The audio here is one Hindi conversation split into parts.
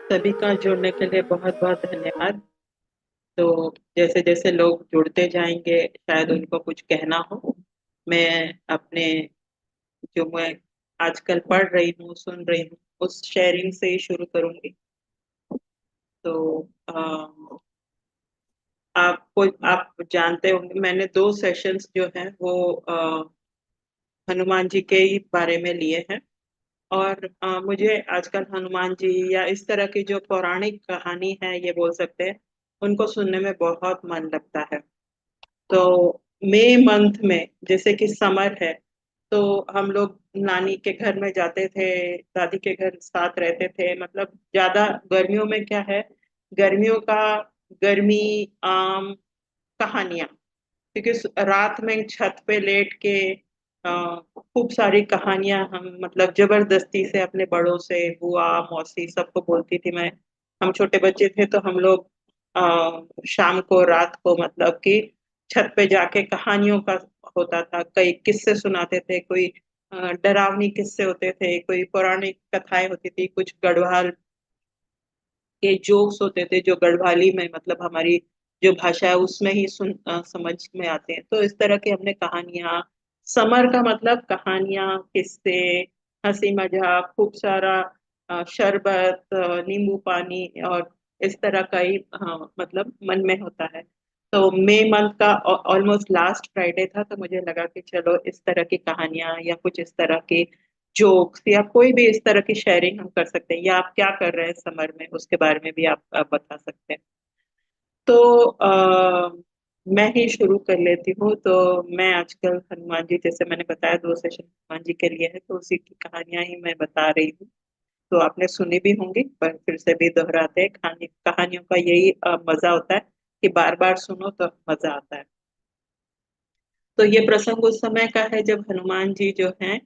सभी का जुड़ने के लिए बहुत बहुत धन्यवाद। तो जैसे जैसे लोग जुड़ते जाएंगे शायद उनको कुछ कहना हो। मैं अपने जो मैं आजकल पढ़ रही हूँ सुन रही हूँ उस शेयरिंग से ही शुरू करूंगी। तो आपको आप जानते होंगे मैंने दो सेशंस जो हैं वो हनुमान जी के ही बारे में लिए हैं। और मुझे आजकल हनुमान जी या इस तरह की जो पौराणिक कहानी है ये बोल सकते हैं उनको सुनने में बहुत मन लगता है। तो मई मंथ में जैसे कि समर है तो हम लोग नानी के घर में जाते थे, दादी के घर साथ रहते थे। मतलब ज्यादा गर्मियों में क्या है, गर्मियों का गर्मी, आम, कहानियां, क्योंकि रात में छत पे लेट के खूब सारी कहानियां हम मतलब जबरदस्ती से अपने बड़ों से, बुआ मौसी सबको बोलती थी मैं। हम छोटे बच्चे थे तो हम लोग शाम को रात को मतलब कि छत पे जाके कहानियों का होता था, कई किस्से सुनाते थे, कोई डरावनी किस्से होते थे, कोई पौराणिक कथाएं होती थी, कुछ गढ़वाल के जोक्स होते थे जो गढ़वाली में मतलब हमारी जो भाषा है उसमें ही समझ में आते हैं। तो इस तरह की हमने कहानियां, समर का मतलब कहानियां, किस्से, हंसी मजाक, खूब सारा शरबत, नींबू पानी और इस तरह का ही मतलब मन में होता है। तो मई मंथ का ऑलमोस्ट लास्ट फ्राइडे था तो मुझे लगा कि चलो इस तरह की कहानियां या कुछ इस तरह के जोक्स या कोई भी इस तरह की शेयरिंग हम कर सकते हैं, या आप क्या कर रहे हैं समर में उसके बारे में भी आप बता सकते हैं। तो मैं ही शुरू कर लेती हूँ। तो मैं आजकल हनुमान जी, जैसे मैंने बताया, दो सेशन हनुमान जी के लिए है तो उसी की कहानियां ही मैं बता रही हूँ। तो आपने सुनी भी होंगी पर फिर से भी दोहराते हैं। कहानी कहानियों का यही मजा होता है कि बार बार सुनो तो मजा आता है। तो ये प्रसंग उस समय का है जब हनुमान जी जो हैं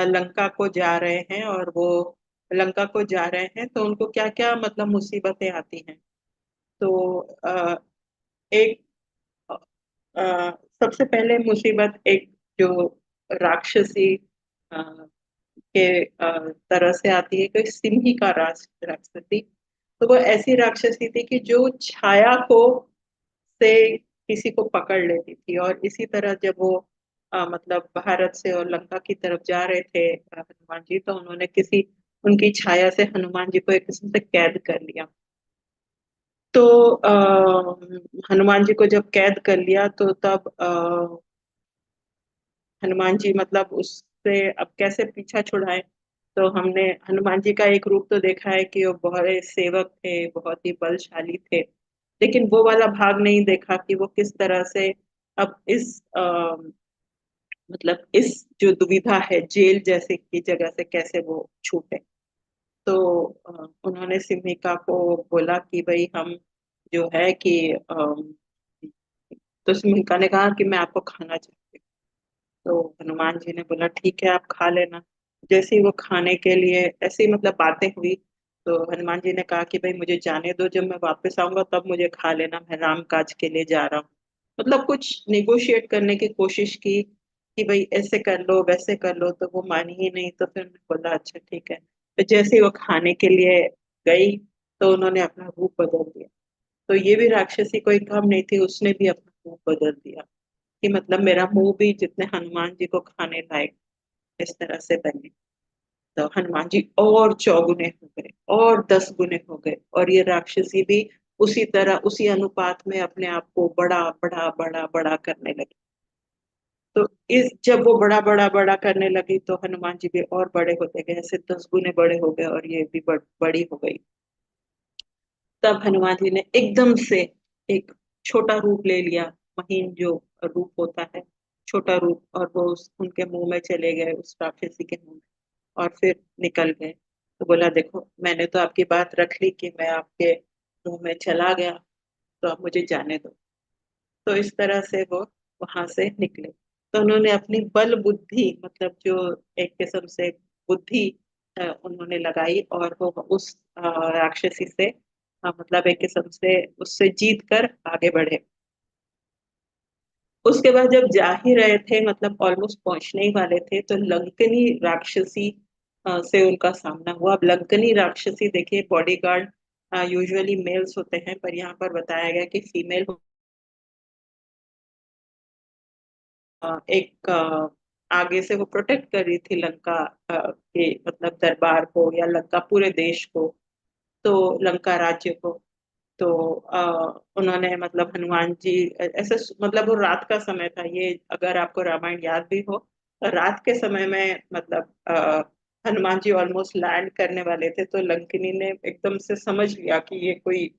लंका को जा रहे हैं, और वो लंका को जा रहे हैं तो उनको क्या क्या मतलब मुसीबतें आती हैं। तो एक सबसे पहले मुसीबत एक जो राक्षसी के तरह से आती है, कोई सिंही का राक्षसी। तो वो ऐसी राक्षसी थी कि जो छाया को से किसी को पकड़ लेती थी। और इसी तरह जब वो मतलब भारत से और लंका की तरफ जा रहे थे हनुमान जी, तो उन्होंने किसी उनकी छाया से हनुमान जी को एक किस्म से कैद कर लिया। तो हनुमान जी को जब कैद कर लिया तो तब हनुमान जी मतलब उससे अब कैसे पीछा छुड़ाए। तो हमने हनुमान जी का एक रूप तो देखा है कि वो बहुत सेवक थे, बहुत ही बलशाली थे, लेकिन वो वाला भाग नहीं देखा कि वो किस तरह से अब इस मतलब इस जो दुविधा है जेल जैसे की जगह से कैसे वो छूटे। तो उन्होंने सिमिका को बोला कि भाई हम जो है कि तो सिमिका ने कहा कि मैं आपको खाना चाहती हूँ। तो हनुमान जी ने बोला ठीक है आप खा लेना। जैसे ही वो खाने के लिए ऐसी मतलब बातें हुई तो हनुमान जी ने कहा कि भाई मुझे जाने दो, जब मैं वापस आऊंगा तब मुझे खा लेना, मैं राम काज के लिए जा रहा हूँ। मतलब कुछ निगोशिएट करने की कोशिश की कि भाई ऐसे कर लो वैसे कर लो, तो वो मानी ही नहीं। तो फिर उन्होंने बोला अच्छा ठीक है। तो जैसे ही वो खाने के लिए गई तो उन्होंने अपना रूप बदल दिया। तो ये भी राक्षसी कोई कम नहीं थी, उसने भी अपना रूप बदल दिया कि मतलब मेरा मुंह भी जितने हनुमान जी को खाने लायक इस तरह से बने। तो हनुमान जी और चौगुने हो गए और 10 गुने हो गए, और ये राक्षसी भी उसी तरह उसी अनुपात में अपने आप को बड़ा बड़ा बड़ा बड़ा करने लगी। तो इस जब वो बड़ा बड़ा बड़ा करने लगी तो हनुमान जी भी और बड़े होते गए, ऐसे 10 गुने बड़े हो गए और ये भी बड़ी हो गई। तब हनुमान जी ने एकदम से एक छोटा रूप ले लिया, महीन जो रूप होता है, छोटा रूप, और वो उनके मुंह में चले गए, उस राक्षसी के मुंह में, और फिर निकल गए। तो बोला देखो मैंने तो आपकी बात रख ली कि मैं आपके मुंह में चला गया, तो आप मुझे जाने दो। तो इस तरह से वो वहां से निकले। तो उन्होंने अपनी बल बुद्धि मतलब जो एक किस्म से बुद्धि उन्होंने लगाई, और वो उस राक्षसी से मतलब एक किस्म से उससे जीत कर आगे बढ़े। उसके बाद जब जा ही रहे थे मतलब ऑलमोस्ट पहुंचने ही वाले थे तो लंकनी राक्षसी से उनका सामना हुआ। अब लंकनी राक्षसी देखिए, बॉडीगार्ड यूजुअली मेल्स होते हैं, पर यहाँ पर बताया गया कि फीमेल एक आगे से वो प्रोटेक्ट कर रही थी लंका के मतलब दरबार को, या लंका पूरे देश को, तो लंका राज्य को। तो उन्होंने मतलब हनुमान जी ऐसे मतलब वो रात का समय था ये, अगर आपको रामायण याद भी हो, तो रात के समय में मतलब हनुमान जी ऑलमोस्ट लैंड करने वाले थे, तो लंकिनी ने एकदम से समझ लिया कि ये कोई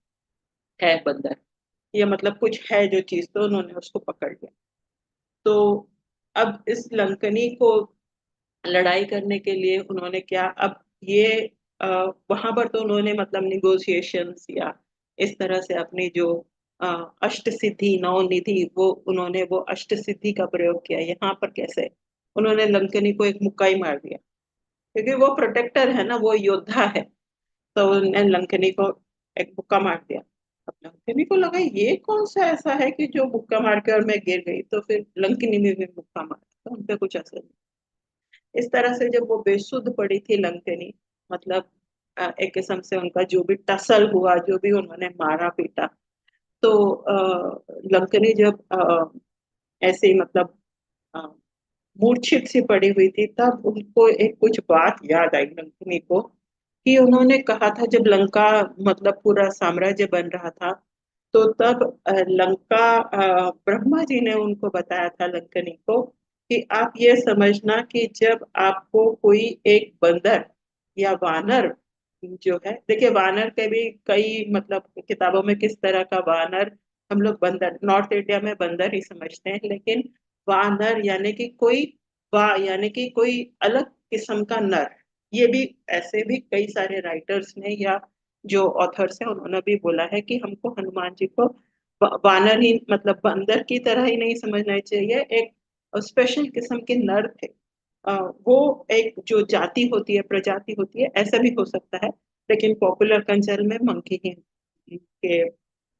है बंदर, ये मतलब कुछ है जो चीज, तो उन्होंने उसको पकड़ लिया। तो अब इस लंकनी को लड़ाई करने के लिए उन्होंने क्या, अब ये वहां पर तो उन्होंने मतलब निगोशिएशंस या इस तरह से अपनी जो अ, अष्ट सिद्धि नौ निधि, वो उन्होंने वो अष्ट सिद्धि का प्रयोग किया। यहाँ पर कैसे, उन्होंने लंकनी को एक मुक्का ही मार दिया, क्योंकि वो प्रोटेक्टर है ना, वो योद्धा है। तो उन्होंने लंकनी को एक मुक्का मार दिया। अब लंकनी को लगा ये कौन सा ऐसा है कि जो मुक्का मार के और मैं गिर गई, तो फिर लंकनी में भी मुक्का मारा, तो उनपे कुछ असर नहीं। इस तरह से जब वो बेसुध पड़ी थी लंकनी, मतलब एक किस्म से उनका जो भी टसल हुआ, जो भी उन्होंने मारा पीटा, तो लंकनी जब ऐसे ही मतलब अ, मूर्छित सी पड़ी हुई थी, तब उनको एक कुछ बात याद आई लंकनी को, कि उन्होंने कहा था जब लंका मतलब पूरा साम्राज्य बन रहा था, तो तब लंका ब्रह्मा जी ने उनको बताया था लंकनी को कि आप ये समझना कि जब आपको कोई एक बंदर या वानर जो है, देखिए वानर के भी कई मतलब किताबों में किस तरह का वानर, हम लोग बंदर नॉर्थ इंडिया में बंदर ही समझते हैं, लेकिन वानर यानी कि कोई वा यानी कि कोई अलग किस्म का नर। ये भी ऐसे भी कई सारे राइटर्स ने या जो ऑथर्स हैं उन्होंने भी बोला है कि हमको हनुमान जी को वानर ही मतलब बंदर की तरह ही नहीं समझना चाहिए, एक स्पेशल किस्म के नर थे। वो एक जो जाति होती है, प्रजाति होती है, ऐसा भी हो सकता है, लेकिन पॉपुलर कल्चर में मंकी ही के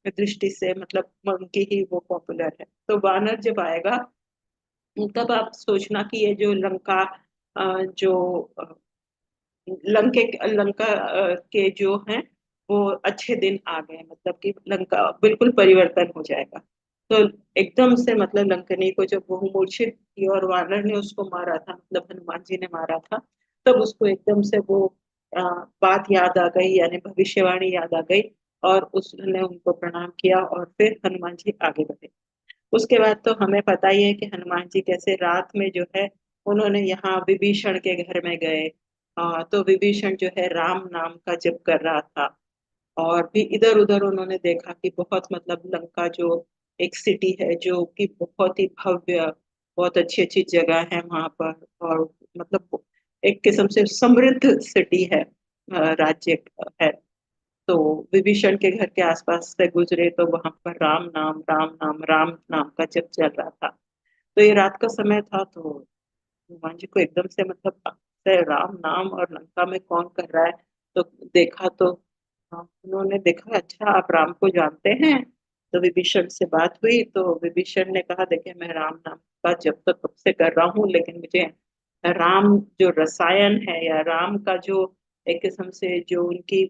दृष्टि से मतलब मंकी ही वो पॉपुलर है। तो वानर जब आएगा, तब आप सोचना कि ये जो लंका जो लंका के जो हैं वो अच्छे दिन आ गए, मतलब कि लंका बिल्कुल परिवर्तन हो जाएगा। तो एकदम से मतलब लंकनी को जब वो मूर्छित थी और वानर ने उसको मारा था, मतलब हनुमान जी ने मारा था, तब उसको एकदम से वो अ, बात याद आ गई, यानी भविष्यवाणी याद आ गई, और उसने उनको प्रणाम किया और फिर हनुमान जी आगे बढ़े। उसके बाद तो हमें पता ही है कि हनुमान जी कैसे रात में जो है उन्होंने यहाँ विभीषण के घर में गए। तो विभीषण जो है राम नाम का जप कर रहा था, और भी इधर उधर उन्होंने देखा कि बहुत मतलब लंका जो एक सिटी है जो कि बहुत ही भव्य, बहुत अच्छी अच्छी जगह है वहां पर, और मतलब एक किस्म से समृद्ध सिटी है, राज्य है। तो विभीषण के घर के आसपास से गुजरे तो वहां पर राम नाम राम नाम राम नाम का जप चल रहा था। तो ये रात का समय था, तो हनुमान जी को एकदम से मतलब से राम नाम और लंका में कौन कर रहा है, तो देखा तो उन्होंने देखा अच्छा आप राम को जानते हैं। तो विभीषण से बात हुई, तो विभीषण ने कहा देखिए मैं राम नाम का जप तो कब से कर रहा हूँ, लेकिन मुझे राम जो रसायन है या राम का जो एक किस्म से जो उनकी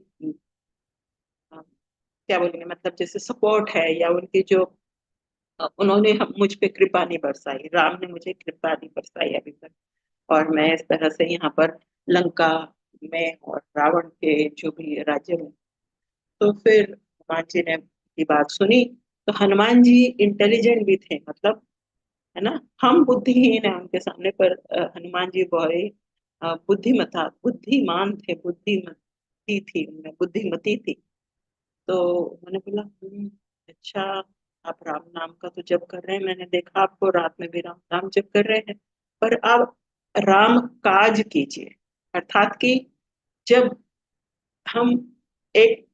क्या बोलेंगे मतलब जैसे सपोर्ट है, या उनकी जो उन्होंने हम मुझ पे कृपा नहीं बरसाई, राम ने मुझे कृपा नहीं बरसाई अभी तक, और मैं इस तरह से यहाँ पर लंका में और रावण के जो भी राज्य में। तो फिर हनुमान जी ने की बात सुनी। तो हनुमान जी इंटेलिजेंट भी थे, मतलब है ना, हम बुद्धिहीन है उनके सामने, पर हनुमान जी बड़े बुद्धिमता बुद्धिमान थे, बुद्धिमती थी उनमें, बुद्धिमती थी। तो मैंने बोला अच्छा आप राम नाम का तो जप कर रहे हैं, मैंने देखा आपको रात में भी राम नाम जप कर रहे हैं, पर आप राम काज कीजिए। अर्थात कि जब हम एक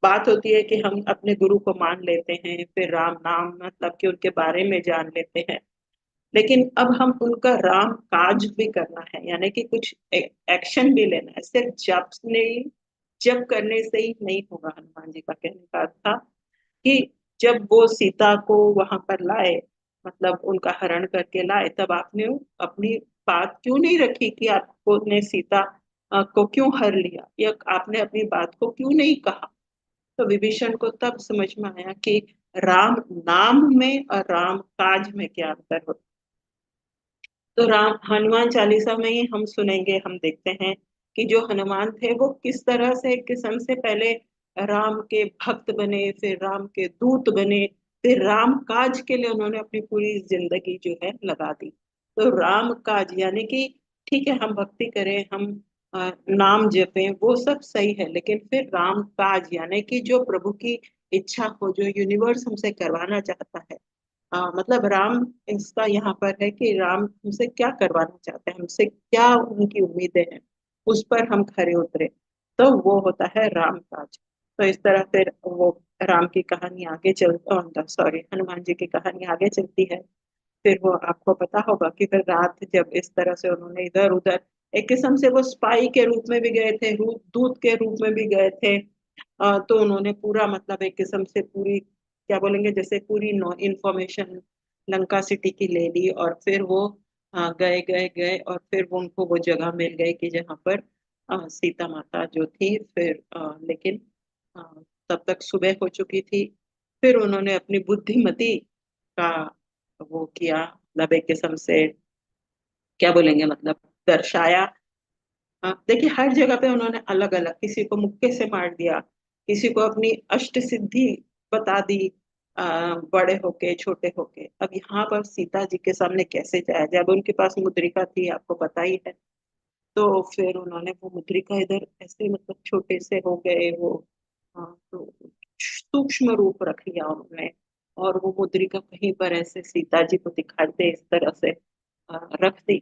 बात होती है कि हम अपने गुरु को मान लेते हैं, फिर राम नाम मतलब कि उनके बारे में जान लेते हैं, लेकिन अब हम उनका राम काज भी करना है, यानी कि कुछ एक्शन भी लेना है, सिर्फ जप करने से ही नहीं होगा। हनुमान जी का कहने का अर्थ था कि जब वो सीता को वहां पर लाए, मतलब उनका हरण करके लाए, तब आपने अपनी बात क्यों नहीं रखी कि आपको ने सीता को क्यों हर लिया, या आपने अपनी बात को क्यों नहीं कहा। तो विभीषण को तब समझ में आया कि राम नाम में और राम काज में क्या अंतर होता है। तो राम हनुमान चालीसा में ही हम सुनेंगे, हम देखते हैं कि जो हनुमान थे वो किस तरह से एक किस्म से पहले राम के भक्त बने, फिर राम के दूत बने, फिर राम काज के लिए उन्होंने अपनी पूरी जिंदगी जो है लगा दी। तो राम काज यानी कि ठीक है हम भक्ति करें, हम नाम जपें, वो सब सही है, लेकिन फिर राम काज यानी कि जो प्रभु की इच्छा हो, जो यूनिवर्स हमसे करवाना चाहता है। मतलब राम इसका यहाँ पर है कि राम हमसे क्या करवाना चाहते हैं, हमसे क्या उनकी उम्मीदें हैं, उस पर हम खरे उतरे, तो वो होता है राम काज। तो इस तरह फिर वो राम की कहानी आगे चल, सॉरी, हनुमान जी की कहानी आगे चलती है। फिर वो आपको पता होगा कि फिर रात जब इस तरह से उन्होंने इधर उधर, एक किस्म से वो स्पाई के रूप में भी गए थे, दूत के रूप में भी गए थे। तो उन्होंने पूरा मतलब एक किस्म से पूरी, क्या बोलेंगे, जैसे पूरी नो इन्फॉर्मेशन लंका सिटी की ले ली, और फिर वो गए गए गए, और फिर वो उनको वो जगह मिल गई कि जहाँ पर सीता माता जो थी, फिर लेकिन अ, तब तक सुबह हो चुकी थी। फिर उन्होंने अपनी बुद्धिमती का वो किया, मतलब एक किस्म से क्या बोलेंगे, मतलब दर्शाया। हाँ, देखिए हर जगह पे उन्होंने अलग अलग, किसी को मुक्के से मार दिया, किसी को अपनी अष्ट सिद्धि बता दी, बड़े होके छोटे होके। अब यहाँ पर सीता जी के सामने कैसे जाया जाए, अब उनके पास मुद्रिका थी, आपको पता ही है। तो फिर उन्होंने वो मुद्रिका इधर ऐसे मतलब छोटे से हो गए वो, हाँ, तो सूक्ष्म रूप रख लिया उन्होंने, और वो मुद्रिका कहीं पर ऐसे सीता जी को दिखाते इस तरह से रख दी।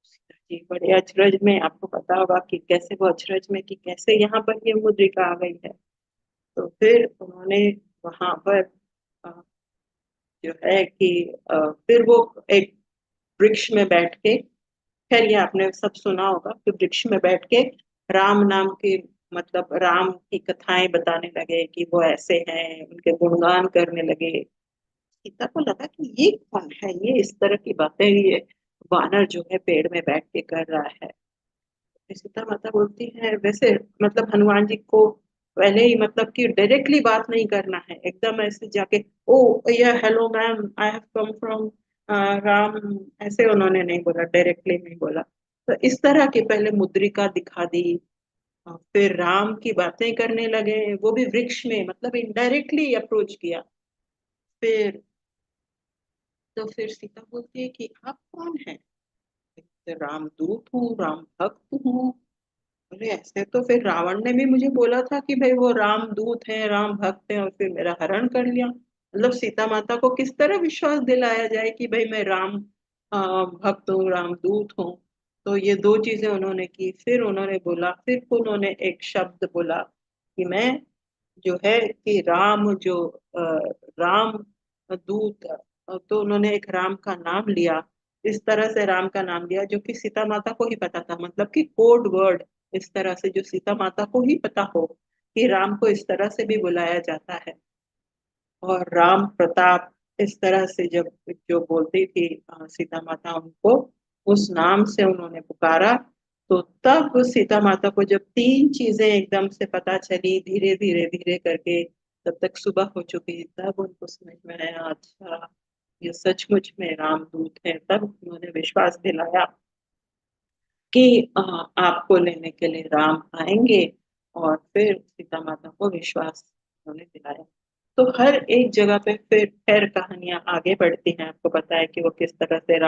सीता जी बड़े अचरज में, आपको पता होगा कि कैसे वो अचरज में कि कैसे यहाँ पर ये मुद्रिका आ गई है। तो फिर उन्होंने वहां पर अ, जो है कि फिर वो एक वृक्ष में बैठ के, खैर ये आपने सब सुना होगा कि वृक्ष में बैठ के राम नाम के, मतलब राम की कथाएं बताने लगे कि वो ऐसे हैं, उनके गुणगान करने लगे। सीता को लगा कि ये कौन है, ये इस तरह की बातें ये वानर जो है पेड़ में बैठ के कर रहा है। सीता माता बोलती है, वैसे मतलब हनुमान जी को पहले ही मतलब कि डायरेक्टली बात नहीं करना है, एकदम ऐसे जाके ओ या hello ma'am I have come from Ram, ऐसे उन्होंने नहीं बोला, डायरेक्टली नहीं बोला। तो इस तरह की पहले मुद्रिका दिखा दी, फिर राम की बातें करने लगे, वो भी वृक्ष में, मतलब इनडायरेक्टली अप्रोच किया। फिर तो फिर सीता बोलती है कि आप कौन है। राम दूत हूँ, राम भक्त हूँ। बोले ऐसे तो फिर रावण ने भी मुझे बोला था कि भाई वो राम दूत है, राम भक्त है, और फिर मेरा हरण कर लिया। मतलब सीता माता को किस तरह विश्वास दिलाया जाए कि भाई मैं राम भक्त हूँ, राम दूत हूँ। तो ये दो चीजें उन्होंने की। फिर उन्होंने बोला, फिर उन्होंने एक शब्द बोला कि मैं जो है कि राम जो राम दूत, तो उन्होंने एक राम का नाम लिया, इस तरह से राम का नाम लिया जो कि सीता माता को ही पता था, मतलब कि कोड वर्ड, इस तरह से जो सीता माता को ही पता हो कि राम को इस तरह से भी बुलाया जाता है। और राम प्रताप, इस तरह से जब जो बोलती थी सीता माता उनको, उस नाम से उन्होंने पुकारा। तो तब सीता माता को जब तीन चीजें एकदम से पता चली, धीरे धीरे धीरे करके, तब तक सुबह हो चुकी, तब उनको समझ में आया, अच्छा ये सचमुच में रामदूत है। तब उन्होंने विश्वास दिलाया कि आपको लेने के लिए राम आएंगे। और फिर सीता माता को विश्वास उन्होंने दिलाया। तो हर एक जगह पे फिर कहानियां आगे बढ़ती हैं। आपको पता है कि वो किस तरह से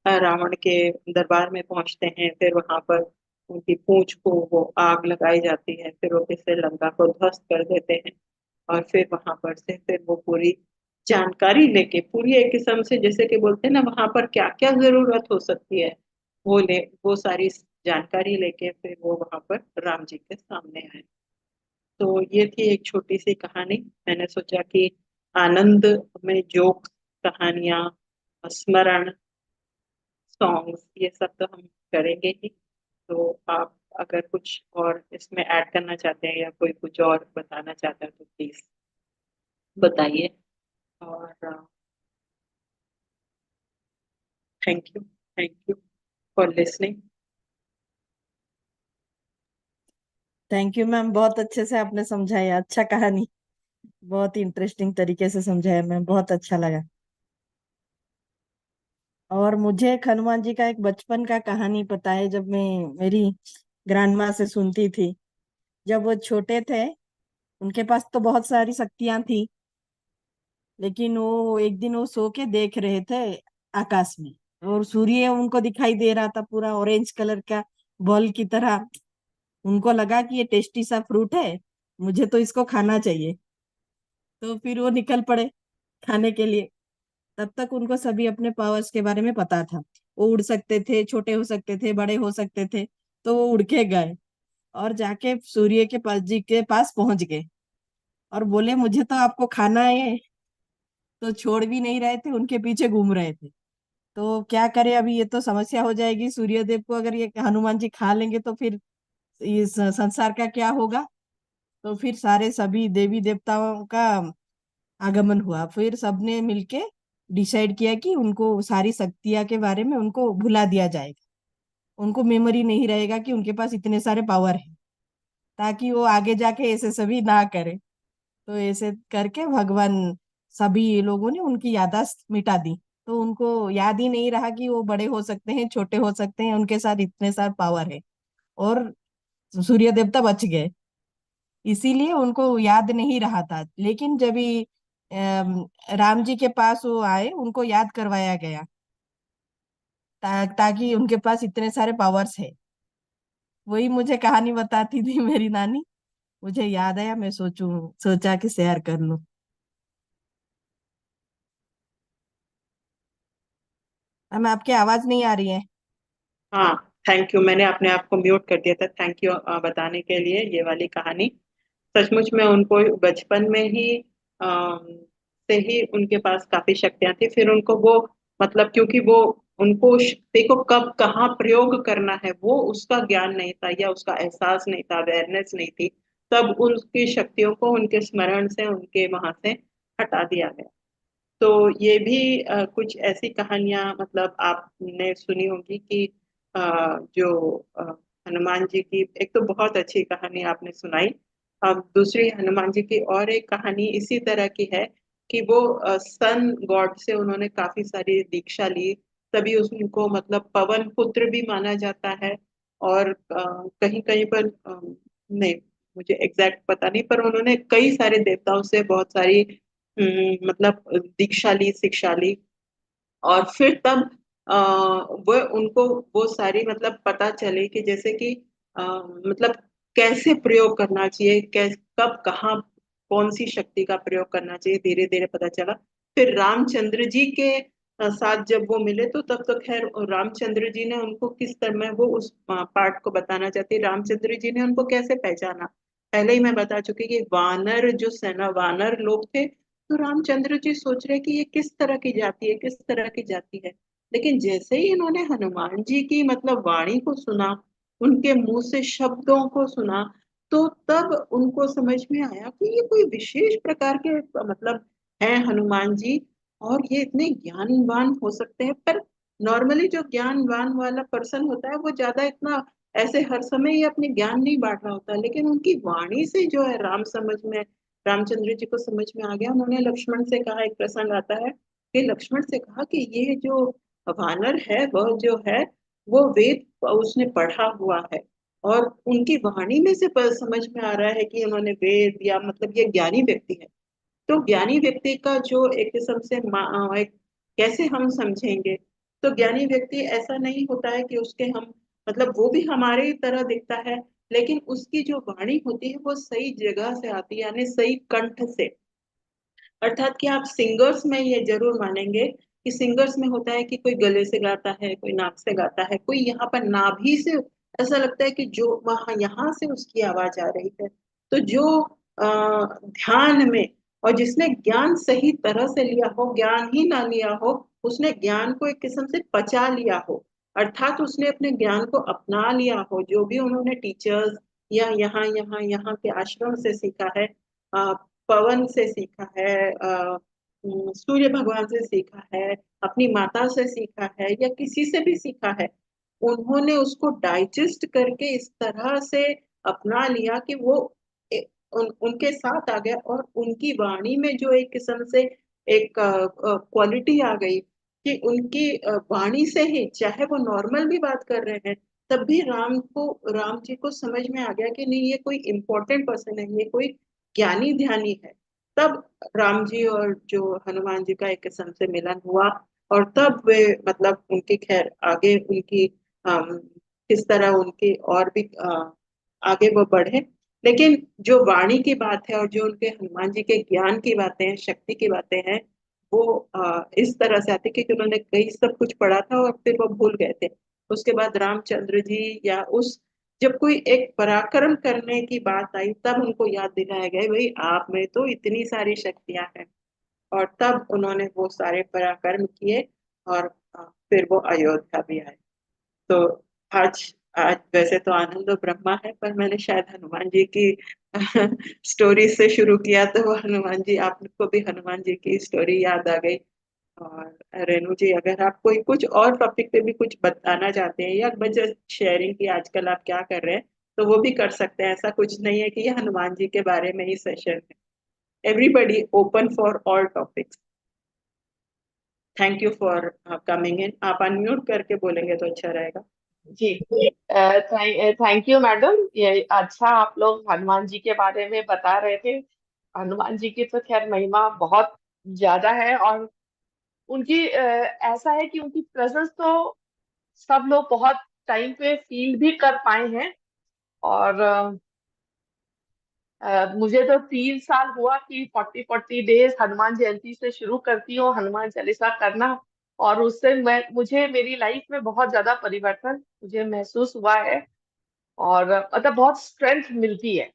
रावण के दरबार में पहुंचते हैं, फिर वहां पर उनकी पूंछ को वो आग लगाई जाती है, फिर वो कैसे लंका को ध्वस्त कर देते हैं। और फिर वहां पर से फिर वो पूरी जानकारी लेके, पूरी एक किस्म से जैसे कि बोलते हैं ना, वहां पर क्या क्या जरूरत हो सकती है, वो सारी जानकारी लेके फिर वो वहां पर राम जी के सामने आए। तो ये थी एक छोटी सी कहानी। मैंने सोचा कि आनंद में जोक, कहानियां, स्मरण, सॉन्ग्स, ये सब तो हम करेंगे ही। तो आप अगर कुछ और इसमें ऐड करना चाहते हैं या कोई कुछ और बताना चाहता है तो प्लीज बताइए। और thank you, thank you for listening. Thank you ma'am, बहुत अच्छे से आपने समझाया। अच्छा कहानी, बहुत इंटरेस्टिंग तरीके से समझाया मैम, बहुत अच्छा लगा। और मुझे एक हनुमान जी का एक बचपन का कहानी पता है, जब मैं मेरी ग्रैंड माँ से सुनती थी। जब वो छोटे थे, उनके पास तो बहुत सारी शक्तियां थी, लेकिन वो एक दिन वो सो के देख रहे थे आकाश में, और सूर्य उनको दिखाई दे रहा था पूरा ऑरेंज कलर का, बॉल की तरह। उनको लगा कि ये टेस्टी सा फ्रूट है, मुझे तो इसको खाना चाहिए। तो फिर वो निकल पड़े खाने के लिए। तब तक उनको सभी अपने पावर्स के बारे में पता था। वो उड़ सकते थे, छोटे हो सकते थे, बड़े हो सकते थे। तो वो उड़ के गए और जाके सूर्य के पास जी के पास पहुंच गए, और बोले मुझे तो आपको खाना है। तो छोड़ भी नहीं रहे थे, उनके पीछे घूम रहे थे। तो क्या करे, अभी ये तो समस्या हो जाएगी, सूर्य देव को अगर ये हनुमान जी खा लेंगे तो फिर इस संसार का क्या होगा। तो फिर सारे सभी देवी देवताओं का आगमन हुआ। फिर सबने मिलके डिसाइड किया कि उनको सारी शक्तियां के बारे में उनको भुला दिया जाएगा। उनको मेमोरी नहीं रहेगा कि उनके पास इतने सारे पावर है, ताकि वो आगे जाके ऐसे सभी ना करे। तो ऐसे करके भगवान सभी लोगों ने उनकी याददाश्त मिटा दी। तो उनको याद ही नहीं रहा कि वो बड़े हो सकते हैं, छोटे हो सकते हैं, उनके साथ इतने सारे पावर है। और सूर्य देवता बच गए, इसीलिए उनको याद नहीं रहा था। लेकिन जब भी राम जी के पास वो आए, उनको याद करवाया गया, ताकि उनके पास इतने सारे पावर्स है। वही मुझे कहानी बताती थी मेरी नानी, मुझे याद आया, मैं सोचा कि शेयर कर लूं। मैम आपकी आवाज नहीं आ रही है। हाँ, थैंक यू। मैंने अपने आप को म्यूट कर दिया था। थैंक यू बताने के लिए ये वाली कहानी। सचमुच में उनको बचपन में ही से ही उनके पास काफी शक्तियां थी। फिर उनको वो मतलब क्योंकि वो उनको शक्ति को कब कहाँ प्रयोग करना है वो उसका ज्ञान नहीं था या उसका एहसास नहीं था, अवेयरनेस नहीं थी। तब उनकी शक्तियों को उनके स्मरण से उनके वहां से हटा दिया गया। तो ये भी कुछ ऐसी कहानियां मतलब आपने सुनी होगी कि जो हनुमान जी की एक तो बहुत अच्छी कहानी आपने सुनाई। अब दूसरी हनुमान जी की और एक कहानी इसी तरह की है कि वो सन गॉड से उन्होंने काफी सारी दीक्षा ली। तभी उनको मतलब पवन पुत्र भी माना जाता है। और कहीं कहीं पर नहीं, मुझे एग्जैक्ट पता नहीं, पर उन्होंने कई सारे देवताओं से बहुत सारी मतलब दीक्षा ली, शिक्षा ली। और फिर तब वो उनको वो सारी मतलब पता चले कि जैसे कि मतलब कैसे प्रयोग करना चाहिए, कब कहाँ कौन सी शक्ति का प्रयोग करना चाहिए, धीरे धीरे पता चला। फिर रामचंद्र जी के साथ जब वो मिले तो तब तो खैर रामचंद्र जी ने उनको किस तरह में वो उस पार्ट को बताना चाहती, रामचंद्र जी ने उनको कैसे पहचाना। पहले ही मैं बता चुकी कि वानर जो सेना वानर लोग थे। तो रामचंद्र जी सोच रहे कि ये किस तरह की जाति है, किस तरह की जाति है। लेकिन जैसे ही इन्होंने हनुमान जी की मतलब वाणी को सुना, उनके मुंह से शब्दों को सुना, तो तब उनको समझ में आया कि ये कोई विशेष प्रकार के मतलब हैं हनुमान जी। और ये इतने ज्ञानवान हो सकते हैं। पर नॉर्मली जो ज्ञानवान वाला पर्सन होता है वो ज्यादा इतना ऐसे हर समय ही अपने ज्ञान नहीं बांट रहा होता, लेकिन उनकी वाणी से जो है रामचंद्र जी को समझ में आ गया। उन्होंने लक्ष्मण से कहा, एक प्रसंग आता है कि लक्ष्मण से कहा कि ये जो वानर है वह जो है वो वेद उसने पढ़ा हुआ है। और उनकी वाणी में से समझ में आ रहा है कि उन्होंने वेद या मतलब ये ज्ञानी व्यक्ति है। तो ज्ञानी व्यक्ति का जो एक किस्म से एक कैसे हम समझेंगे। तो ज्ञानी व्यक्ति ऐसा नहीं होता है कि उसके हम मतलब वो भी हमारे ही तरह दिखता है, लेकिन उसकी जो वाणी होती है वो सही जगह से आती है, यानी सही कंठ से। अर्थात कि आप सिंगर्स में ये जरूर मानेंगे कि सिंगर्स में होता है कि कोई गले से गाता है, कोई नाक से गाता है, कोई यहाँ पर नाभि से ऐसा लगता है कि जो वहां यहाँ से उसकी आवाज आ रही है। तो जो ध्यान में और जिसने ज्ञान सही तरह से लिया हो, ज्ञान ही ना लिया हो, उसने ज्ञान को एक किस्म से पचा लिया हो, अर्थात उसने अपने ज्ञान को अपना लिया हो, जो भी उन्होंने टीचर्स या यहाँ यहाँ यहाँ के आश्रम से सीखा है, पवन से सीखा है, सूर्य भगवान से सीखा है, अपनी माता से सीखा है या किसी से भी सीखा है, उन्होंने उसको डाइजेस्ट करके इस तरह से अपना लिया कि वो उनके साथ आ गया, और उनकी वाणी में जो एक किस्म से एक क्वालिटी आ गई कि उनकी वाणी से ही, चाहे वो नॉर्मल भी बात कर रहे हैं, तब भी राम जी को समझ में आ गया कि नहीं, ये कोई इम्पोर्टेंट पर्सन है, ये कोई ज्ञानी ध्यानी है। तब राम जी और जो हनुमान जी का एक किस्म से मिलन हुआ, और तब वे मतलब उनकी खैर आगे उनकी किस तरह उनकी और भी आगे वो बढ़े। लेकिन जो वाणी की बात है और जो उनके हनुमान जी के ज्ञान की बातें हैं, शक्ति की बातें हैं, वो इस तरह से आती कि उन्होंने कई सब कुछ पढ़ा था और फिर वो भूल गए थे। उसके बाद रामचंद्र जी, या उस जब कोई एक पराक्रम करने की बात आई, तब उनको याद दिलाया गया, भाई आप में तो इतनी सारी शक्तियां हैं। और तब उन्होंने वो सारे पराक्रम किए, और फिर वो अयोध्या भी आए। तो आज आज वैसे तो आनंद ब्रह्मा है, पर मैंने शायद हनुमान जी की स्टोरी से शुरू किया, तो वो हनुमान जी, आपको भी हनुमान जी की स्टोरी याद आ गई। और रेणु जी, अगर आप कोई कुछ और टॉपिक पे भी कुछ बताना चाहते हैं, या बस शेयरिंग की आजकल आप क्या कर रहे हैं, तो वो भी कर सकते हैं। ऐसा कुछ नहीं है कि ये हनुमान जी के बारे में ही सेशन है। Everybody open for all topics. Thank you for coming in. आप अनम्यूट करके बोलेंगे तो अच्छा रहेगा। जी, थैंक यू मैडम। ये अच्छा आप लोग हनुमान जी के बारे में बता रहे थे। हनुमान जी की तो खैर महिमा बहुत ज्यादा है, और उनकी ऐसा है कि उनकी प्रेजेंस तो सब लोग बहुत टाइम पे फील भी कर पाए हैं। और मुझे तो 3 साल हुआ कि 40 40 डेज हनुमान जयंती से शुरू करती हूँ हनुमान चालीसा करना। और उससे मुझे मेरी लाइफ में बहुत ज्यादा परिवर्तन मुझे महसूस हुआ है, और मतलब बहुत स्ट्रेंथ मिलती है।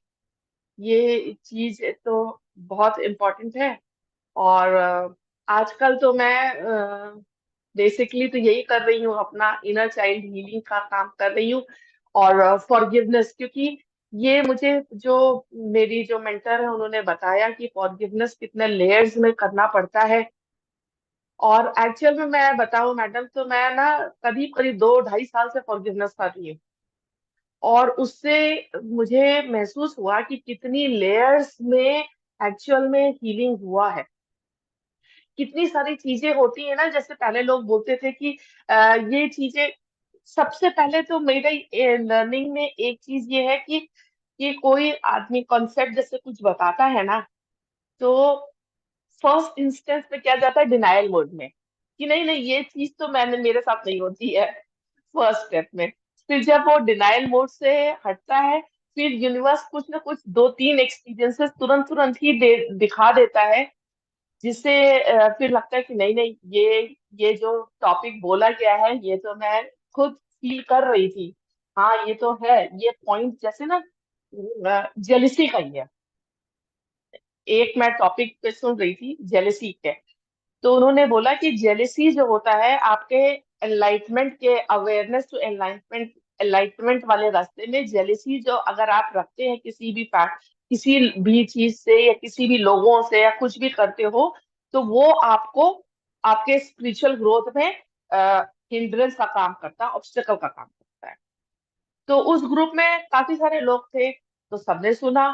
ये चीज तो बहुत इम्पोर्टेंट है। और आजकल तो मैं बेसिकली तो यही कर रही हूँ, अपना इनर चाइल्ड हीलिंग का काम कर रही हूँ। और फॉरगिवनेस, क्योंकि ये मुझे जो मेरी जो मेंटर है उन्होंने बताया कि फॉरगिवनेस कितने लेयर्स में करना पड़ता है। और एक्चुअल में मैं बताऊं मैडम, तो मैं ना करीब करीब 2 2.5 साल से फॉरगिवनेस कर रही हूँ। और उससे मुझे महसूस हुआ कि कितनी लेयर्स में एक्चुअल में हीलिंग हुआ है। कितनी सारी चीजें होती है ना, जैसे पहले लोग बोलते थे कि ये चीजें। सबसे पहले तो मेरे लर्निंग में एक चीज ये है कि कोई आदमी कॉन्सेप्ट जैसे कुछ बताता है ना, तो फर्स्ट इंस्टेंस में क्या जाता है, डिनायल मोड में, कि नहीं नहीं ये चीज तो मैंने मेरे साथ नहीं होती है, फर्स्ट स्टेप में। फिर जब वो डिनायल मोड से हटता है, फिर यूनिवर्स कुछ ना कुछ 2 3 एक्सपीरियंसेस तुरंत तुरंत ही दिखा देता है, जिससे फिर लगता है कि नहीं नहीं ये जो टॉपिक बोला गया है ये तो मैं खुद फील कर रही थी। हाँ ये तो है, ये पॉइंट जैसे ना जेलिसी का ही है। एक मैं टॉपिक पे सुन रही थी जेलिसी के, तो उन्होंने बोला कि जेलिसी जो होता है आपके एनलाइटमेंट के, अवेयरनेस टू एनलाइटमेंट, एनलाइटमेंट वाले रास्ते में जेलिसी जो अगर आप रखते हैं किसी भी फैक्ट, किसी भी चीज से या किसी भी लोगों से या कुछ भी करते हो, तो वो आपको आपके स्पिरिचुअल ग्रोथ में हिंड्रेंस का काम करता है, ऑब्स्टेकल का काम करता है। तो उस ग्रुप में काफी सारे लोग थे, तो सबने सुना,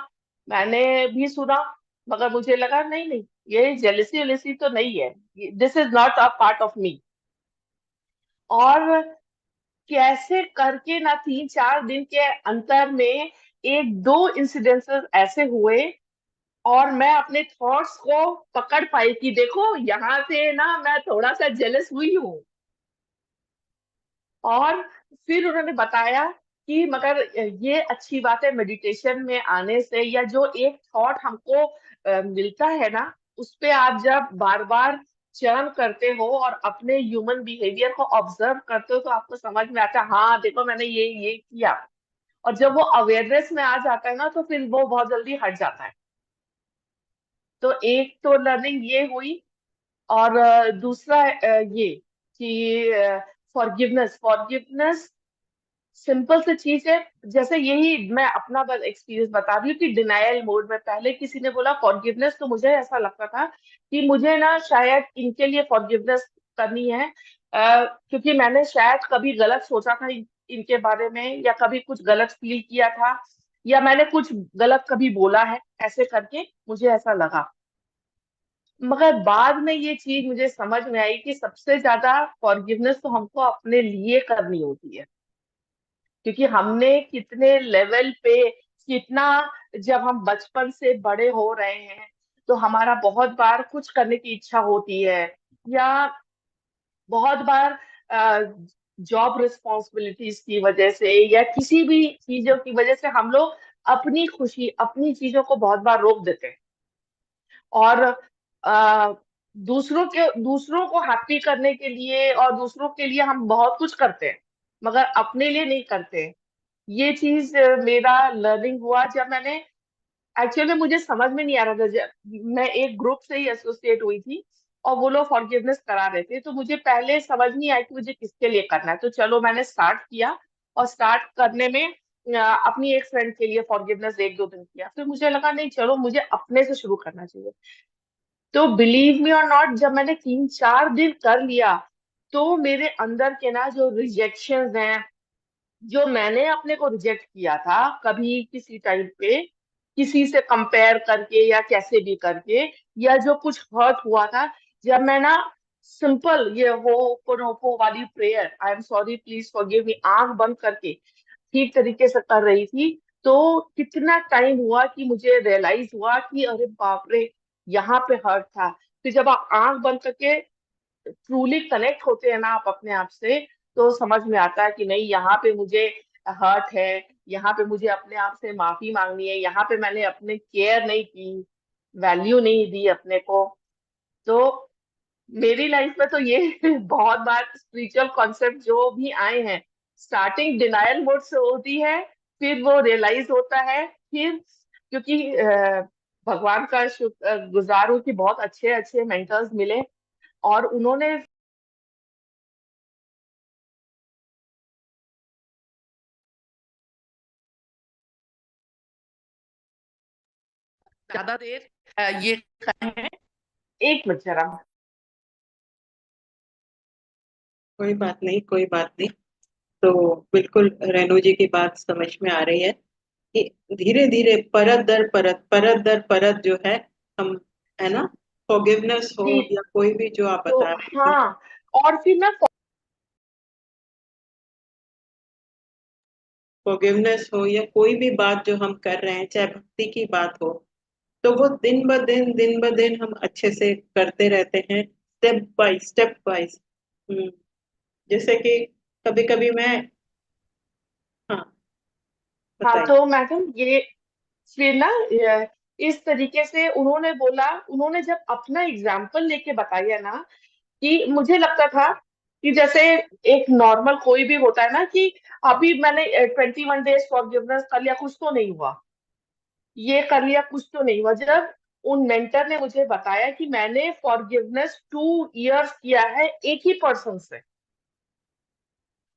मैंने भी सुना, मगर मुझे लगा नहीं नहीं ये जेलसी वेलसी तो नहीं है, this is not a part of me. और कैसे करके ना 3 4 दिन के अंतर में एक दो इंसिडेंसेस ऐसे हुए, और मैं अपने थॉट्स को पकड़ पाई कि देखो यहाँ से ना मैं थोड़ा सा जेलस हुई हूँ। और फिर उन्होंने बताया कि मगर ये अच्छी बात है मेडिटेशन में आने से, या जो एक थॉट हमको मिलता है ना, उस पे आप जब बार बार चर्न करते हो और अपने ह्यूमन बिहेवियर को ऑब्जर्व करते हो, तो आपको समझ में आता है हाँ देखो मैंने ये किया। और जब वो अवेयरनेस में आ जाता है ना, तो फिर वो बहुत जल्दी हट जाता है। तो एक तो लर्निंग ये हुई। और दूसरा ये कि फॉरगिवनेस, फॉरगिवनेस सिंपल सी चीज है। जैसे यही मैं अपना बस एक्सपीरियंस बता रही हूँ कि डिनायल मोड में पहले किसी ने बोला फॉरगिवनेस, तो मुझे ऐसा लगता था कि मुझे ना शायद इनके लिए फॉरगिवनेस करनी है, क्योंकि मैंने शायद कभी गलत सोचा था इनके बारे में, या कभी कुछ गलत फील किया था। या मैंने कुछ गलत कभी बोला है, ऐसे करके मुझे ऐसा लगा। मगर बाद में ये चीज मुझे समझ में आई कि सबसे ज्यादा फॉरगिवनेस तो हमको अपने लिए करनी होती है, क्योंकि हमने कितने लेवल पे कितना, जब हम बचपन से बड़े हो रहे हैं तो हमारा बहुत बार कुछ करने की इच्छा होती है, या बहुत बार जॉब रिस्पॉन्सिबिलिटीज की वजह से या किसी भी चीजों की वजह से हम लोग अपनी खुशी, अपनी चीजों को बहुत बार रोक देते हैं। और अ, दूसरों को हैप्पी करने के लिए और दूसरों के लिए हम बहुत कुछ करते हैं, मगर अपने लिए नहीं करते। ये चीज मेरा लर्निंग हुआ जब मैंने, एक्चुअली मुझे समझ में नहीं आ रहा था, जब मैं एक ग्रुप से ही एसोसिएट हुई थी और वो लोग फॉरगिवनेस करा रहे थे, तो मुझे पहले समझ नहीं आया कि मुझे किसके लिए करना है। तो चलो मैंने स्टार्ट किया, और स्टार्ट करने में अपनी एक फ्रेंड के लिए फॉरगिवनेस एक दो दिन किया, फिर मुझे लगा नहीं, चलो मुझे अपने से शुरू करना चाहिए। तो बिलीव मी और नॉट, जब मैंने 3-4 दिन कर लिया, तो मेरे अंदर के ना जो रिजेक्शंस हैं, जो मैंने अपने को रिजेक्ट किया था कभी किसी टाइम पे, किसी से कंपेयर करके या कैसे भी करके, या जो कुछ हर्ट हुआ था, जब मैं ना सिंपल ये वो पोनोपो वाली prayer, I am sorry please forgive me, आंख बंद करके ठीक तरीके से कर रही थी, तो कितना टाइम हुआ कि मुझे रियलाइज हुआ कि अरे बाप रे, यहाँ पे हर्ट था। फिर जब आप आंख बंद करके ट्रूली कनेक्ट होते हैं ना आप अपने आप से, तो समझ में आता है कि नहीं, यहाँ पे मुझे हर्ट है, यहाँ पे मुझे अपने आप से माफी मांगनी है, यहाँ पे मैंने अपने केयर नहीं की, वैल्यू नहीं दी अपने को। तो मेरी लाइफ में तो ये बहुत बार स्पिरिचुअल कॉन्सेप्ट जो भी आए हैं, स्टार्टिंग डिनायल मोड से होती है, फिर वो रियलाइज होता है, फिर क्योंकि भगवान का गुजार हूँ कि बहुत अच्छे अच्छे मेंटर्स मिले, और उन्होंने ज्यादा देर ये करे हैं। एक मिनट जरा। कोई बात नहीं, कोई बात नहीं। तो बिल्कुल रेणु जी की बात समझ में आ रही है कि धीरे धीरे परत दर परत, परत दर परत जो है, हम, है ना, फॉरगिवनेस हो जी, या कोई भी जो आप तो बता रही थी, हाँ, और फिर मैं फॉरगिवनेस हो या कोई भी बात जो हम कर रहे हैं, चाहे भक्ति की बात हो, तो वो दिन ब दिन हम अच्छे से करते रहते हैं, स्टेप बाय स्टेप बाय। जैसे कि कभी कभी मैं, हाँ, हाँ, बताइए। तो मैडम ये फिर ना इस तरीके से उन्होंने बोला, उन्होंने जब अपना एग्जाम्पल लेके बताया ना, कि मुझे लगता था कि जैसे एक नॉर्मल कोई भी होता है ना, कि अभी मैंने 21 डेज फॉरगिवनेस कर लिया, कुछ तो नहीं हुआ, ये कर लिया, कुछ तो नहीं हुआ। जब उन मेंटर ने मुझे बताया कि मैंने फॉरगिवनेस 2 इयर्स किया है एक ही पर्सन से,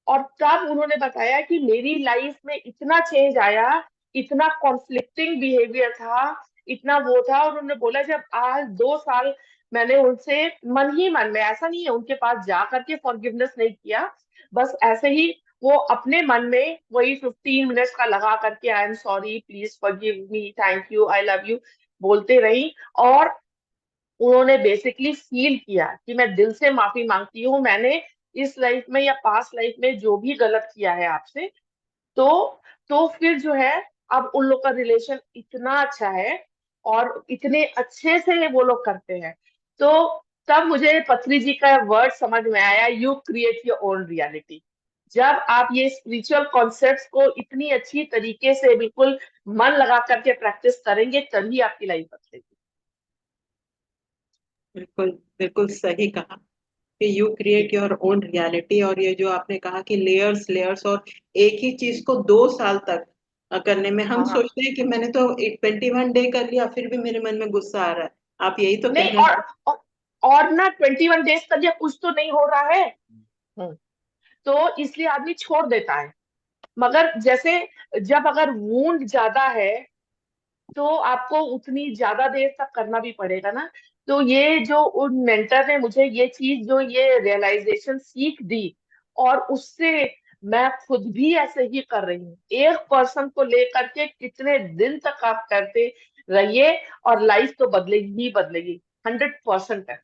और तब उन्होंने बताया कि मेरी लाइफ में इतना चेंज आया, इतना कॉन्फ्लिक्टिंग बिहेवियर था, इतना वो था। और उन्होंने बोला जब आज 2 साल मैंने उनसे मन ही मन में, ऐसा नहीं है उनके पास जा करके फॉरगिवनेस नहीं किया, बस ऐसे ही वो अपने मन में वही 15 मिनट्स का लगा करके I am sorry please forgive me thank you I love you बोलते रही। और उन्होंने बेसिकली फील किया कि मैं दिल से माफी मांगती हूँ, मैंने इस लाइफ में या पास्ट लाइफ में जो भी गलत किया है आपसे। तो फिर जो है, अब उन लोग का रिलेशन इतना अच्छा है, और इतने अच्छे से वो लोग करते हैं। तो तब मुझे पत्री जी का वर्ड समझ में आया, you create your own reality. जब आप ये स्पिरिचुअल कॉन्सेप्ट्स को इतनी अच्छी तरीके से बिल्कुल मन लगा करके प्रैक्टिस करेंगे, तभी आपकी लाइफ बदलेगी। बिल्कुल, बिल्कुल सही कहा कि you create your own reality. और ये जो आपने कहा कि लेयर्स लेयर्स, और एक ही चीज को 2 साल तक करने में, हम हाँ, सोचते हैं कि मैंने तो 21 डे कर लिया, फिर भी मेरे मन में गुस्सा आ रहा है। आप यही तो नहीं, कहना चाहते और ना 21 डेज का जब कुछ तो नहीं हो रहा है, हम्म, तो इसलिए आदमी छोड़ देता है। मगर जैसे जब अगर वूंड ज्यादा है, तो आपको उतनी ज्यादा देर तक करना भी पड़ेगा ना। तो ये जो उन मेंटर ने मुझे ये चीज, जो ये रियलाइजेशन सीख दी, और उससे मैं खुद भी ऐसे ही कर रही हूँ। एक पर्सन को लेकर के कितने दिन तक आप करते रहिए और लाइफ तो बदलेगी ही बदलेगी, 100% है।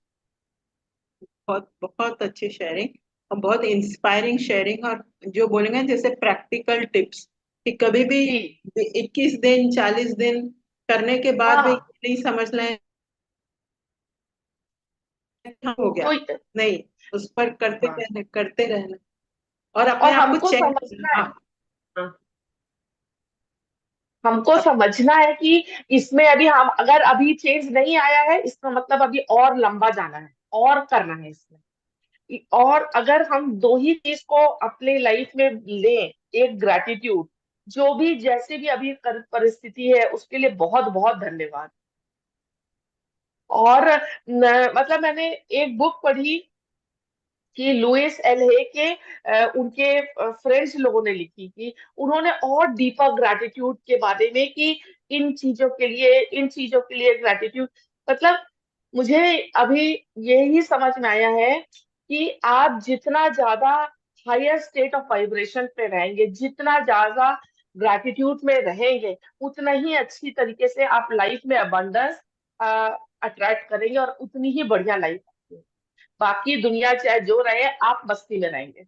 बहुत बहुत अच्छी शेयरिंग और बहुत इंस्पायरिंग शेयरिंग, और जो बोलेंगे जैसे प्रैक्टिकल टिप्स कि कभी भी जी। 21 दिन 40 दिन करने के बाद भी हाँ। नहीं समझ लें हाँ, हो गया, कोई। नहीं, उस पर हाँ। करते रहना और और अपने आप को हमको चेक समझना है। हाँ। हाँ, हमको अब समझना है कि इसमें अभी हम अगर अभी चेंज नहीं आया है, इसका मतलब अभी और लंबा जाना है और करना है इसमें। और अगर हम दो ही चीज को अपने लाइफ में लें, एक ग्रैटिट्यूड, जो भी जैसे भी अभी परिस्थिति है उसके लिए बहुत बहुत धन्यवाद। और मतलब मैंने एक बुक पढ़ी कि लुइस एल हे के उनके फ्रेंड्स लोगों ने लिखी कि उन्होंने और डीपर ग्रैटिट्यूड के बारे में कि इन चीजों के लिए ग्रैटिट्यूड, मतलब मुझे अभी यही समझ में आया है कि आप जितना ज्यादा हायर स्टेट ऑफ वाइब्रेशन पे रहेंगे, जितना ज्यादा ग्रैटिट्यूड में रहेंगे, उतना ही अच्छी तरीके से आप लाइफ में अबंडेंस अट्रैक्ट करेंगे और उतनी ही बढ़िया लाइफ। बाकी दुनिया चाहे जो रहे, आप मस्ती में रहेंगे।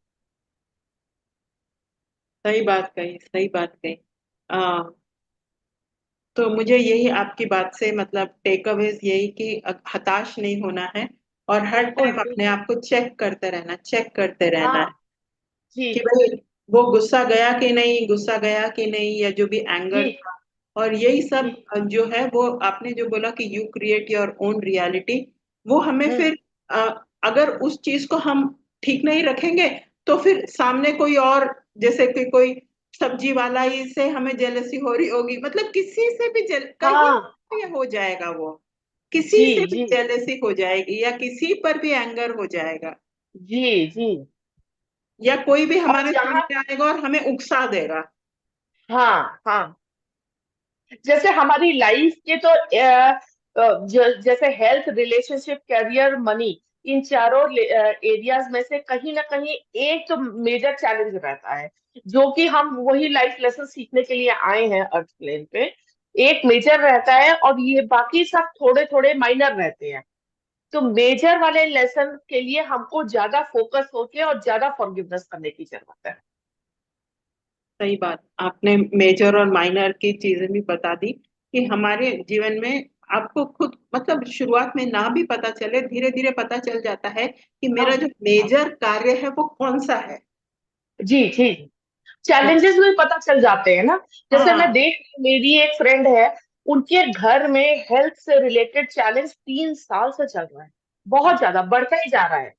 सही बात कही, सही बात कही। आ, तो मुझे यही आपकी बात से मतलब टेक अवेज यही कि हताश नहीं होना है और हर बिल्कुल टाइम अपने बिल्कुल। आप को चेक करते रहना हाँ। है जी कि भाई वो गुस्सा गया कि नहीं, गुस्सा गया कि नहीं, या जो भी जी एंगर था। और यही जी। सब जो है वो आपने जो बोला कि you create your own reality, वो हमें हम्म। फिर अगर उस चीज को हम ठीक नहीं रखेंगे तो फिर सामने कोई और, जैसे कि कोई सब्जी वाला ही से हमें जेलसी हो रही होगी, मतलब किसी से भी कहीं हाँ। भी हो जाएगा वो, किसी जी से भी जी जेलसी हो जाएगी या किसी पर भी एंगर हो जाएगा, जी जी। या कोई भी और हमारे जहाँ, सामने आएगा और हमें उकसा देगा। हाँ हाँ, जैसे हमारी लाइफ के तो जैसे हेल्थ, रिलेशनशिप, करियर, मनी, इन चारों एरियाज में से कहीं ना कहीं एक तो मेजर चैलेंज रहता है, जो कि हम वही लाइफ लेसन सीखने के लिए आए हैं अर्थ प्लेन पे। एक मेजर रहता है और ये बाकी सब थोड़े थोड़े माइनर रहते हैं। तो मेजर वाले लेसन के लिए हमको ज्यादा फोकस होके और ज्यादा फॉरगिवनेस करने की जरूरत है। सही बात, आपने मेजर और माइनर की चीजें भी बता दी कि हमारे जीवन में आपको खुद मतलब शुरुआत में ना भी पता चले, धीरे धीरे पता चल जाता है कि मेरा हाँ। जो मेजर कार्य है वो कौन सा है। जी जी। चैलेंजेस भी पता चल जाते हैं ना। जैसे मैं हाँ। देख रही हूँ, मेरी एक फ्रेंड है, उनके घर में हेल्थ से रिलेटेड चैलेंज 3 साल से चल रहा है, बहुत ज्यादा बढ़ता ही जा रहा है।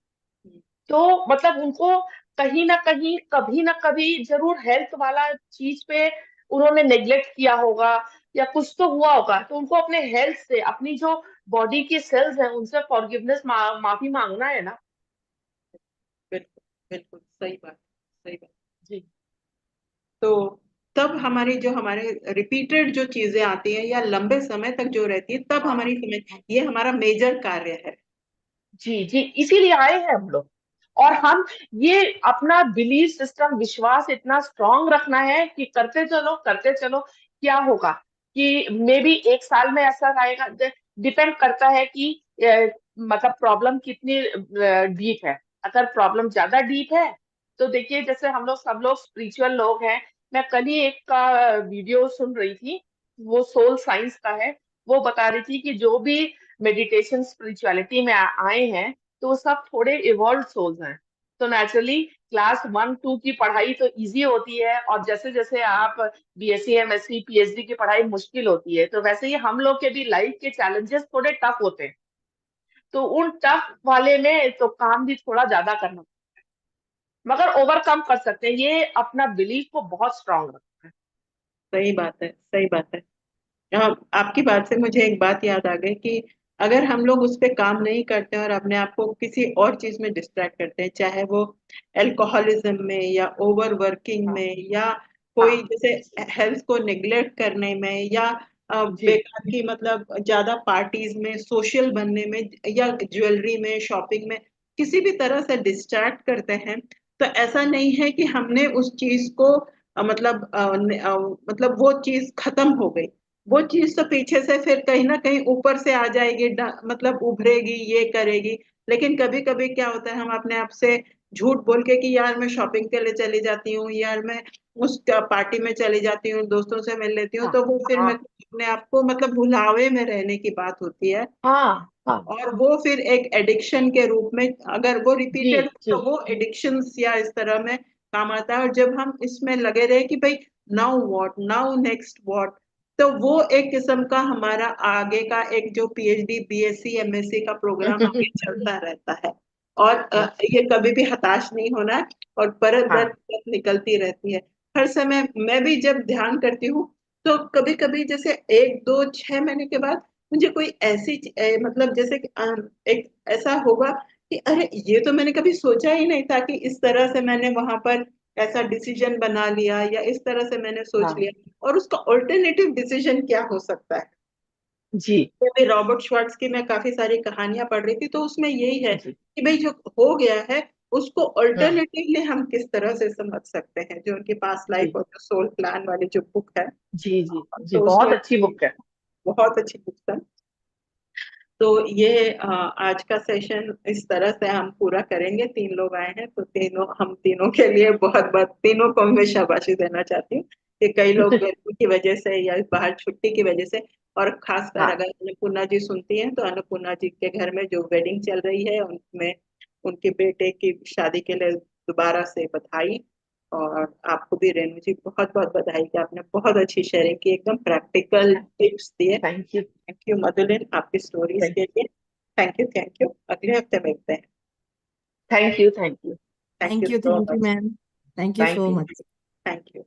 तो मतलब उनको कहीं ना कहीं कभी ना कभी जरूर हेल्थ वाला चीज पे उन्होंने नेग्लेक्ट किया होगा, या कुछ तो हुआ होगा। तो उनको अपने हेल्थ से, अपनी जो बॉडी की सेल्स हैं उनसे फॉरगिवनेस, माफी मांगना है ना। बिल्कुल बिल्कुल सही बात, सही बात। जी। तो तब हमारे रिपीटेड जो चीजें आती हैं या लंबे समय तक जो रहती है तब हाँ। हमारी समझ, ये हमारा मेजर कार्य है। जी जी, इसीलिए आए हैं हम लोग। और हम ये अपना बिलीफ सिस्टम, विश्वास इतना स्ट्रांग रखना है कि करते चलो करते चलो। क्या होगा कि मे बी 1 साल में ऐसा आएगा, डिपेंड करता है कि मतलब प्रॉब्लम कितनी डीप है। अगर प्रॉब्लम ज्यादा डीप है तो देखिए, जैसे हम लोग सब लोग स्पिरिचुअल लोग हैं। मैं कल ही एक का वीडियो सुन रही थी, वो सोल साइंस का है। वो बता रही थी कि जो भी मेडिटेशन स्पिरिचुअलिटी में आए हैं, तो वो सब थोड़े इवॉल्व सोल्स हैं। तो नेचुरली क्लास 1 2 की पढ़ाई तो इजी होती है, और जैसे जैसे आप बीएससी, एमएससी, पीएचडी की पढ़ाई मुश्किल होती है, तो वैसे ही हम लोग के भी लाइफ के चैलेंजेस थोड़े टफ होते हैं। तो उन टफ वाले में तो काम भी थोड़ा ज्यादा करना, मगर ओवरकम कर सकते हैं। ये अपना बिलीफ को बहुत स्ट्रांग रखता है। सही बात है, सही बात है। आपकी बात से मुझे एक बात याद आ गई कि अगर हम लोग उस पे काम नहीं करते और अपने आप को किसी और चीज में डिस्ट्रैक्ट करते हैं, चाहे वो अल्कोहलिज्म में या ओवर वर्किंग हाँ में या हाँ। कोई जैसे हेल्थ को निग्लेक्ट करने में या जी बेकार की मतलब ज्यादा पार्टीज में सोशल बनने में या ज्वेलरी में शॉपिंग में किसी भी तरह से डिस्ट्रैक्ट करते हैं, तो ऐसा नहीं है कि हमने उस चीज को मतलब वो चीज खत्म हो गई। वो चीज तो पीछे से फिर कहीं ना कहीं ऊपर से आ जाएगी, मतलब उभरेगी, ये करेगी। लेकिन कभी कभी क्या होता है, हम अपने आप से झूठ बोल के कि यार मैं शॉपिंग के लिए चली जाती हूँ, यार मैं उस पार्टी में चली जाती हूँ, दोस्तों से मिल लेती हूँ, हाँ तो वो फिर मैं हाँ अपने आप को मतलब भुलावे में रहने की बात होती है। हाँ हाँ। और वो फिर एक एडिक्शन के रूप में, अगर वो जी रिपीटेड जी तो वो एडिक्शंस या इस तरह में काम आता है। और जब हम इसमें लगे रहे कि भाई now what, now next what, तो वो एक किस्म का हमारा आगे का एक जो पीएचडी बीएससी एमएससी का प्रोग्राम आगे चलता रहता है। और ये कभी भी हताश नहीं होना है, और परत दर हाँ परत निकलती रहती है। हर समय मैं भी जब ध्यान करती हूँ, तो कभी कभी जैसे 1 2 6 महीने के बाद मुझे कोई ऐसी मतलब जैसे कि, एक ऐसा होगा कि अरे ये तो मैंने कभी सोचा ही नहीं था कि इस तरह से मैंने वहां पर ऐसा डिसीजन बना लिया, या इस तरह से मैंने सोच हाँ। लिया। और उसका ऑल्टरनेटिव डिसीजन क्या हो सकता है। जी तो भी रॉबर्ट श्वार्ट्ज की मैं काफी सारी कहानियां पढ़ रही थी, तो उसमें यही है जी। कि भाई जो हो गया है उसको हाँ ऑल्टरनेटिवली हम किस तरह से समझ सकते हैं। जो उनकी पास्ट लाइफ जी और जो सोल प्लान वाली जो बुक है, जी जी जी, तो बहुत उसमें अच्छी बुक है। बहुत अच्छी बुक है। तो ये आज का सेशन इस तरह से हम पूरा करेंगे। 3 लोग आए हैं, तो हम तीनों के लिए बहुत बहुत, तीनों को मैं शाबाशी देना चाहती हूँ कि कई लोग गर्मी की वजह से या बाहर छुट्टी की वजह से, और खासकर हाँ अगर अन्नपूर्णा जी सुनती हैं, तो अन्नपूर्णा जी के घर में जो वेडिंग चल रही है उनमें उनके बेटे की शादी के लिए दोबारा से बधाई। और आपको भी रेणु जी बहुत बहुत बधाई कि आपने बहुत अच्छी शेयरिंग की, एकदम प्रैक्टिकल टिप्स दिए। Thank you. थैंक यू मधुलिन, आपकी स्टोरीज के लिए। Thank you, thank you. अगले हफ्ते मिलते हैं। Thank you. Thank you. Thank you so thank you much. Ma'am. Thank you thank so you. Much. Thank you.